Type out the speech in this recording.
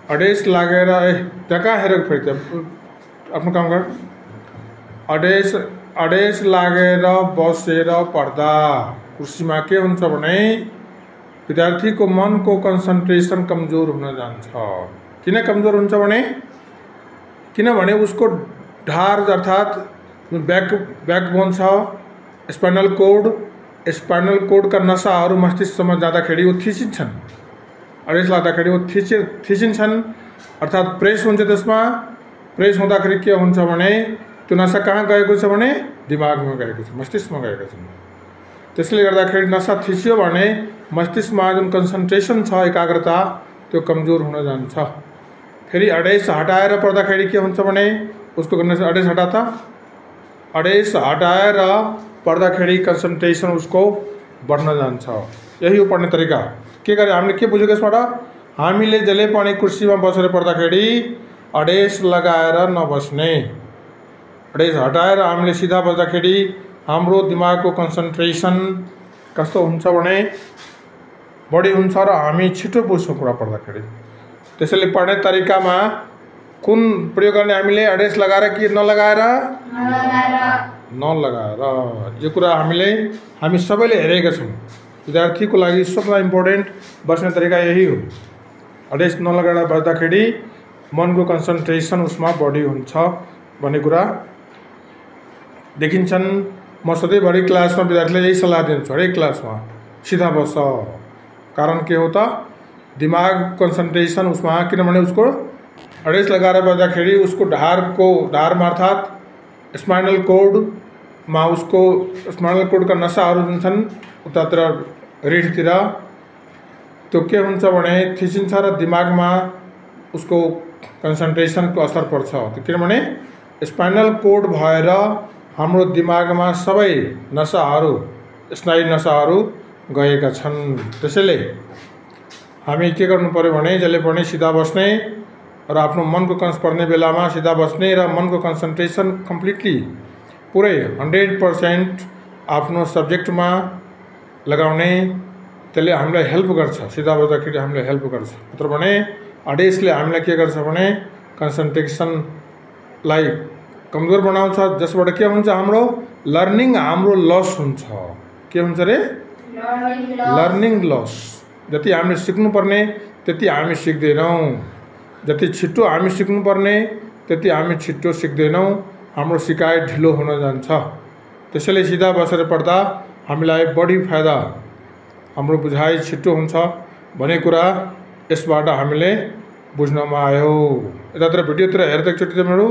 अडेस लागेर त्यहाँ कहाँ हेरेको फेरि त आफ्नो काम गर। अडेस लागेर बसेर पढ्दा कुर्सीमा के हुन्छ भने विद्यार्थीको मनको कन्सन्ट्रेसन कमजोर हुन जान्छ। किन कमजोर हुन्छ भने किनभने उसको ढाड अर्थात् ब्याकबोन छ, स्पाइनल कोडका नसाहरू मस्तिष्कमा जाँदाखेरि वो थिचिन्छन्। अडेस लाग्दाखेरि वो थिचिन्छन् अर्थात् प्रेस हुन्छ। त्यसमा प्रेस हुँदाखेरि के हुन्छ भने त्यो नसा कहाँ गएको छ भने दिमागमा गएको छ, मस्तिष्कमा गएको छ। त्यसले गर्दाखेरि नसा थिचियो भने मस्तिष्कमा जुन कन्सन्ट्रेसन छ, एकाग्रता, त्यो कमजोर हुन जान्छ। फेरि अडेस हटाएर पढ्दाखेरि के हुन्छ भने उसको अडेस हटाता, अडेस हटाएर पढ्दाखेरि कन्सन्ट्रेसन उसको बढ्न जान्छ। यही हो पढ्ने तरिका। के गरे हामीले के बुझेको यसबाट? हामीले जसले पनि कुर्सीमा बसेर पढ्दाखेरि अडेस लगाएर नबस्ने, अडेस हटाएर हामीले सिधा बस्दाखेरि हाम्रो दिमागको कन्सन्ट्रेसन कस्तो हुन्छ भने बढी हुन्छ र हामी छिटो बुझ्छौँ कुरा पढ्दाखेरि। त्यसैले पढ्ने तरिकामा कुन प्रयोग गर्ने हामीले? अडेस लगाएर कि नलगाएर? नलगाएर। यो कुरा हामी सबैले हेरेका छौँ। विद्यार्थीको लागि सबभन्दा इम्पोर्टेन्ट बस्ने तरिका यही हो। अडेस नलगाएर बस्दाखेरि मनको कन्सन्ट्रेसन उसमा बढी हुन्छ भन्ने कुरा देखिन्छन्। म सधैँभरि क्लासमा विद्यार्थीलाई यही सल्लाह दिन्छु, हरेक क्लासमा सिधा बस। कारण के हो त? दिमाग कन्सन्ट्रेसन उसमा, किनभने उसको अडेस लगाएर बस्दाखेरि उसको ढाडमा अर्थात् स्पाइनल कोडमा उसको स्पाइनल कोडका नसाहरू जुन छन् उतातिर रिढतिर त्यो के हुन्छ भने थिचिन्छ र दिमागमा उसको कन्सन्ट्रेसनको असर पर्छ। किनभने स्पाइनल कोड भएर हाम्रो दिमागमा सबै नसाहरू, स्नायु नसाहरू गएका छन्। त्यसैले हामी के गर्नु पर्यो भने जसले पनि सिधा बस्ने र आफ्नो मनको पढ्ने बेलामा सिधा बस्ने र मनको कन्सन्ट्रेसन कम्प्लिटली पुरै 100% आफ्नो सब्जेक्टमा लगाउने, त्यसले हामीलाई हेल्प गर्छ। सिधा बस्दाखेरि हामीलाई हेल्प गर्छ। तर भने अडेसले हामीलाई के गर्छ भने कन्सन्ट्रेसनलाई कमजोर बनाउँछ, जसबाट के हुन्छ हाम्रो लर्निङ लस हुन्छ। के हुन्छ रे? Learning loss. जति हामीले सिक्नुपर्ने त्यति हामी सिक्दैनौँ, जति छिट्टो हामी सिक्नुपर्ने त्यति हामी छिट्टो सिक्दैनौँ, हाम्रो सिकाइ ढिलो हुन जान्छ। त्यसैले सिधा बसेर पढ्दा हामीलाई बढी फाइदा, हाम्रो बुझाइ छिट्टो हुन्छ भन्ने कुरा यसबाट हामीले बुझ्नमा आयो। यतातिर भिडियोतिर हेर्दा एकचोटि तिमीहरू